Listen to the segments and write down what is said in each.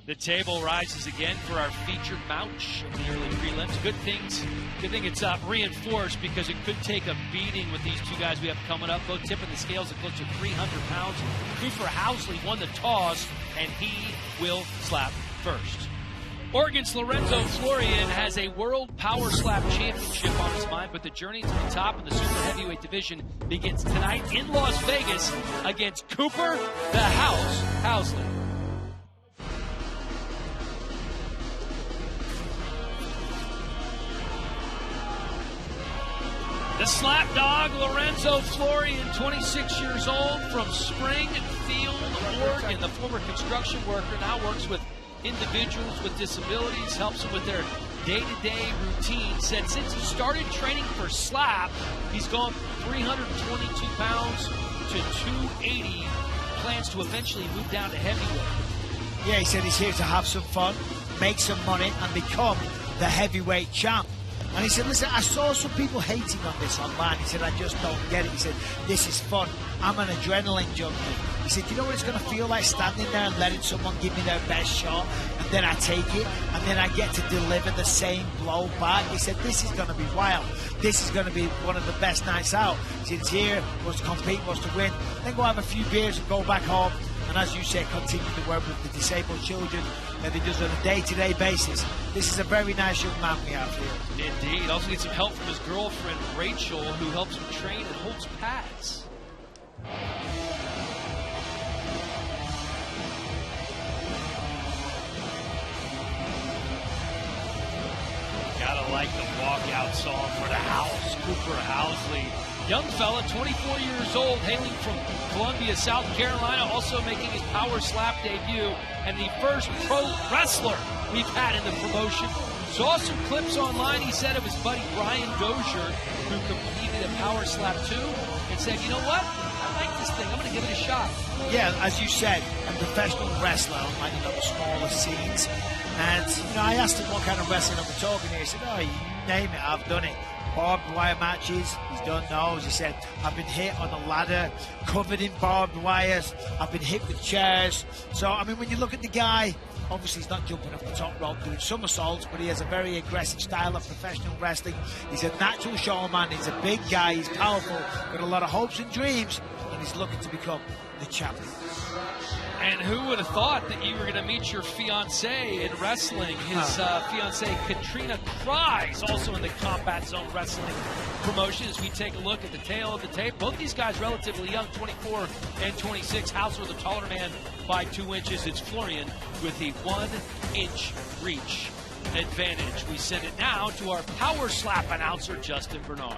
The table rises again for our featured match of the early prelims. Good thing it's reinforced because it could take a beating with these two guys we have coming up. Both tipping the scales at close to 300 pounds. Cooper Housley won the toss, and he will slap first. Oregon's Lorenzo Floran has a World Power Slap Championship on his mind, but the journey to the top of the super heavyweight division begins tonight in Las Vegas against Cooper the House Housley. The slap dog, Lorenzo Floran, 26 years old, from Springfield, Oregon. The former construction worker now works with individuals with disabilities, helps them with their day-to-day routine. Said since he started training for slap, he's gone from 322 pounds to 280. Plans to eventually move down to heavyweight. Yeah, he said he's here to have some fun, make some money, and become the heavyweight champ. And he said, listen, I saw some people hating on this online. He said, I just don't get it. He said, this is fun. I'm an adrenaline junkie. He said, you know what it's going to feel like standing there and letting someone give me their best shot, and then I take it, and then I get to deliver the same blow back. He said, this is going to be wild. This is going to be one of the best nights out. He said, it's here, wants to compete, wants to win. Then go have a few beers and go back home. And as you say, continue to work with the disabled children that he does on a day-to-day basis. This is a very nice young man we have here. Indeed. Also gets some help from his girlfriend, Rachel, who helps him train and holds pads. Gotta like the walkout song for the house, Cooper Housley. Young fella, 24 years old, hailing from Columbia, South Carolina, also making his power slap debut, and the first pro wrestler we've had in the promotion. Saw some clips online, he said, of his buddy Brian Dozier, who competed at power slap too, and said, you know what? I like this thing. I'm going to give it a shot. Yeah, as you said, a professional wrestler, like, you know, the smaller scenes. And, you know, I asked him what kind of wrestling I'm talking here. He said, oh, you name it, I've done it. Barbed wire matches, he's done those. He said, I've been hit on a ladder, covered in barbed wires. I've been hit with chairs. So, I mean, when you look at the guy, obviously he's not jumping off the top rope doing somersaults, but he has a very aggressive style of professional wrestling. He's a natural showman. He's a big guy. He's powerful, got a lot of hopes and dreams, and he's looking to become the champion. And who would have thought that you were going to meet your fiancée in wrestling? His fiancée, Katrina Cries, also in the Combat Zone Wrestling promotion. As we take a look at the tail of the tape, both these guys relatively young, 24 and 26. House with a taller man by 2 inches. It's Florean with the 1-inch reach advantage. We send it now to our power slap announcer, Justin Bernard.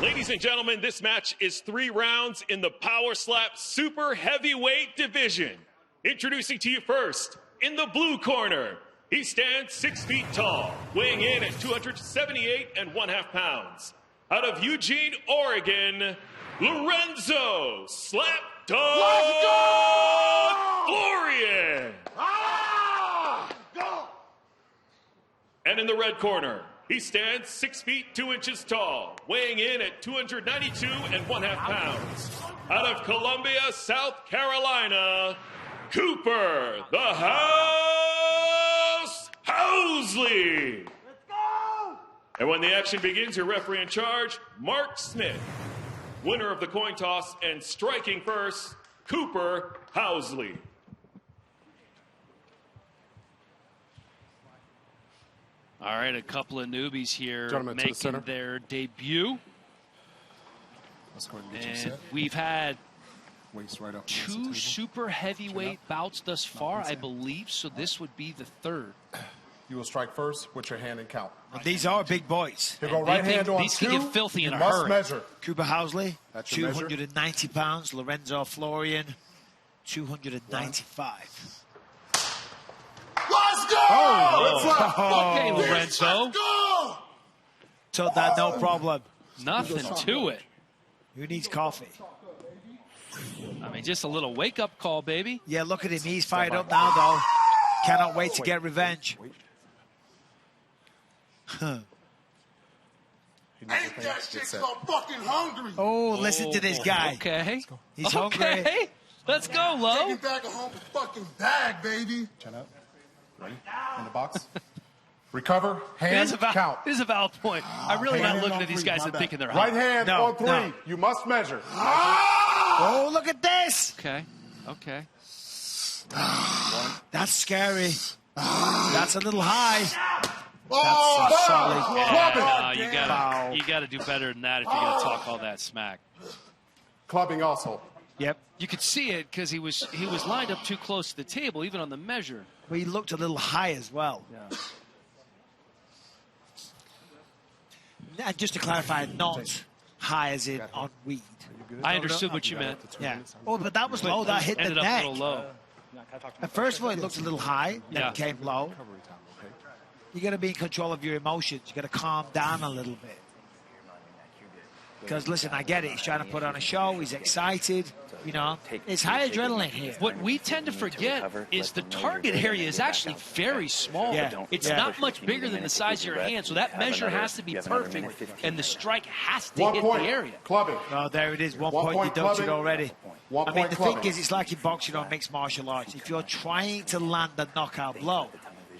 Ladies and gentlemen, this match is 3 rounds in the Power Slap Super Heavyweight Division. Introducing to you first, in the blue corner, he stands 6 feet tall, weighing in at 278.5 pounds. Out of Eugene, Oregon, Lorenzo Slap Dog Florean. Go! And in the red corner, he stands 6 feet 2 inches tall, weighing in at 292.5 pounds. Out of Columbia, South Carolina, Cooper the House Housley. Let's go! And when the action begins, your referee in charge, Mark Smith. Winner of the coin toss and striking first, Cooper Housley. All right, a couple of newbies here making their debut. Let's go ahead and get you And set. we've had Waist right up. 2 super heavyweight bouts thus far, I believe, so this would be the 3rd. You will strike first with your hand and count. But these are big boys. You go right hand on these 2. can get filthy in you a must hurry. measure. Cooper Housley, That's your measure. 290 pounds. Lorenzo Floran, 295. Let's go! Okay, Lorenzo. Let's go! Told that no problem. Nothing to it. Who needs coffee? I mean, just a little wake-up call, baby. Yeah, look at him. He's fired up now, though. Cannot wait to get revenge. Ain't that shit so fucking hungry? Oh, listen to this guy. Okay. He's hungry. Let's go, Lo. Taking back a home fucking bag, baby. Chin up. Ready? In the box. Recover. Hand. Count. It is a valid point. I'm really not looking at these guys and thinking they're hot. Right hand on 3. No. You must measure. Oh, look at this. Okay. Okay. That's scary. That's a little high. Oh, That's solid. Yeah, you gotta do better than that if you're gonna talk all that smack. Clubbing also. Yep. You could see it because he was lined up too close to the table, even on the measure. Well, he looked a little high as well. Yeah. And just to clarify, not high as in on weed. I understood what you meant. Yeah. Oh, but that was low. That hit the Ended up neck. a little low. First of all, it looked a little high, then it came low. You got to be in control of your emotions. You got to calm down a little bit. Because listen, I get it. He's trying to put on a show. He's excited. You know, it's high adrenaline here. What we tend to forget is the target area is actually very small. Yeah. It's not much bigger than the size of your hand, so that measure has to be perfect, and the strike has to 1 hit point. the area. Clubbing. Oh, there it is. 1 1 point point deducted clubbing. already. 1 I mean, point the clubbing. thing is, it's like in boxing or mixed martial arts. If you're trying to land a knockout blow,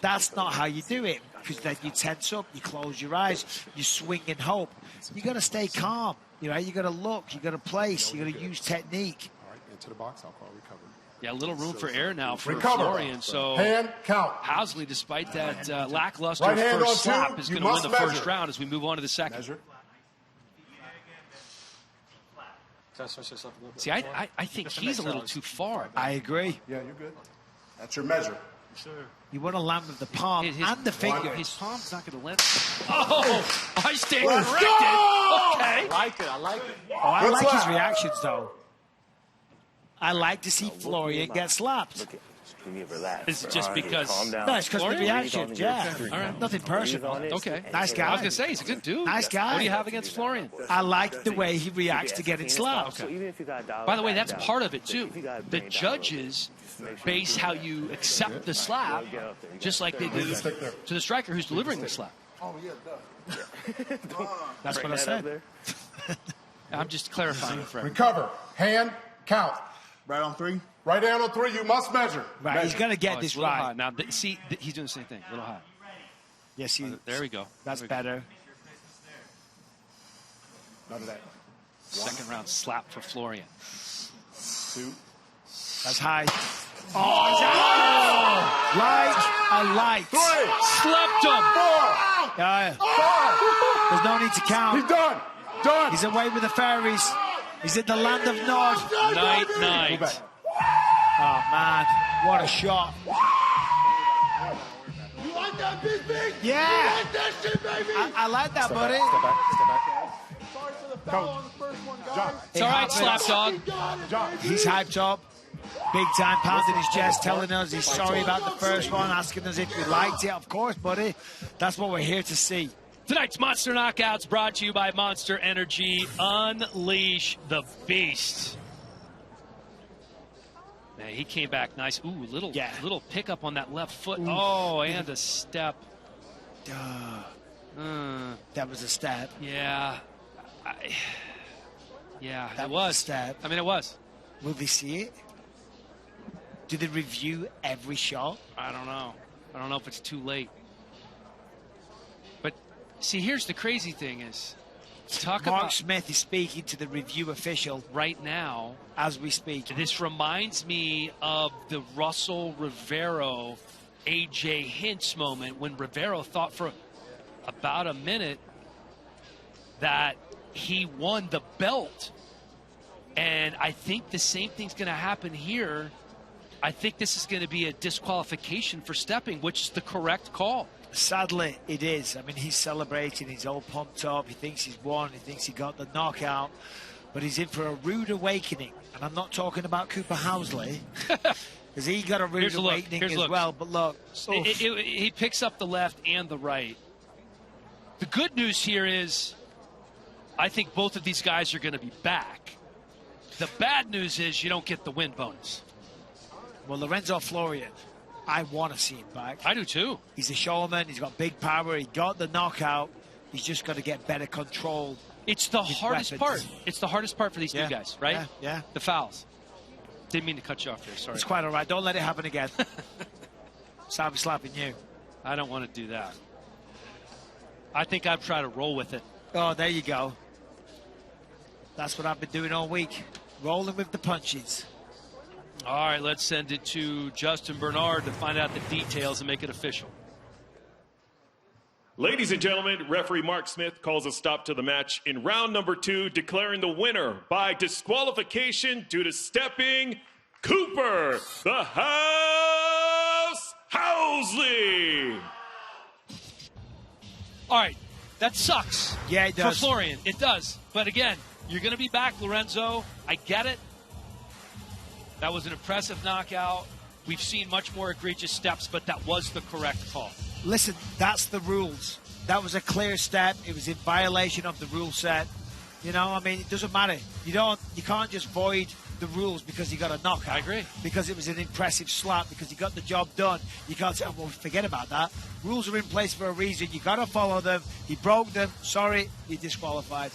that's not how you do it. Because then you tense up, you close your eyes, you swing and hope. You got to stay calm. You know, you got to look, you got to place, you got to use technique. All right, into the box. I'll call recover. Yeah, a little room for error now for Recover. Florian. So Hand. Count. Housley, despite that lackluster Right hand first on 2. slap, is You going to win must the first measure. round as we move on to the second. Measure. See, I think he's a little too far. I agree. Yeah, you're good. That's your measure. You want to land with the palm and the finger. His palm's not going to let. Oh, I stand Let's corrected. go! Okay. I like it. Oh, I Good like slap. his reactions, though. I like to see Florian get slapped. Is it just because? No, it's because of the Florian? reactions, yeah. All right. Nothing personal. Okay. Nice guy. I was going to say, he's a good dude. Nice guy. What do you have against Florian? I like the way he reacts to getting slapped. By the way, that's part of it, too. The judges base how you accept the slap, just like they do to the striker who's delivering the slap. Oh, yeah, That's what I said. I'm just clarifying for everyone. Recover. Hand. Count. Right on 3. Right hand on 3. You must measure. Right, he's going to get Oh, this it's a little high. right. Now, see, he's doing the same thing. A little high. Yes, he. There we go. That's There we go. better. None of that. Second round slap for Florian. 2. That's high. Oh, like a light. 3. Slept him. 4. 5. There's no need to count. He's done. Done. He's away with the fairies. He's in the land of Nod. Night, Go night. back. Oh, man. What a shot. You like that, Big Big? Yeah. You like that shit, baby? I like that, buddy. Step back. Step back. Sorry for the foul on the first one, guys. John. It's all right, slap dog. You got it, John. baby. He's hyped up. Big time, pounding his chest, telling us he's sorry about the first one, asking us if we liked it. Of course, buddy. That's what we're here to see. Tonight's Monster Knockouts brought to you by Monster Energy. Unleash the Beast. Man, he came back nice. Ooh, little pickup on that left foot. Oh, and a step. That was a stab. Yeah. That it was a was. stab. I mean, it was. Will they see it? Do they review every shot? I don't know. I don't know if it's too late. But, see, here's the crazy thing is, talk Mark about Smith is speaking to the review official right now. as we speak. This reminds me of the Russell Rivero AJ Hinch moment when Rivero thought for about a minute that he won the belt. And I think the same thing's going to happen here. I think this is going to be a disqualification for stepping, which is the correct call. Sadly, it is. I mean, he's celebrating. He's all pumped up. He thinks he's won. He thinks he got the knockout. But he's in for a rude awakening. And I'm not talking about Cooper Housley, because he got a rude Here's a look. awakening Here's a as look. well. But look, He picks up the left and the right. The good news here is I think both of these guys are going to be back. The bad news is you don't get the win bonus. well, Lorenzo Floran, I want to see him back. I do too. He's a showman. He's got big power. He got the knockout. He's just got to get better control. It's the His hardest weapons. part. It's the hardest part for these two guys, right? Yeah. The fouls. Didn't mean to cut you off there. Sorry. It's quite all right. Don't let it happen again. So I'll be slapping you. I don't want to do that. I think I'd try to roll with it. Oh, there you go. That's what I've been doing all week. Rolling with the punches. All right, let's send it to Justin Bernard to find out the details and make it official. Ladies and gentlemen, referee Mark Smith calls a stop to the match in round number 2, declaring the winner by disqualification due to stepping Cooper, the House Housley. All right, that sucks. Yeah, it does. For Florean, it does. But again, you're going to be back, Lorenzo. I get it. That was an impressive knockout. We've seen much more egregious steps, but that was the correct call. Listen, that's the rules. That was a clear step. It was in violation of the rule set. You know, I mean, it doesn't matter. You can't just void the rules because you got a knockout. I agree. Because it was an impressive slap, because you got the job done. You can't say, oh, well, forget about that. Rules are in place for a reason. You got to follow them. He broke them. Sorry, you're disqualified.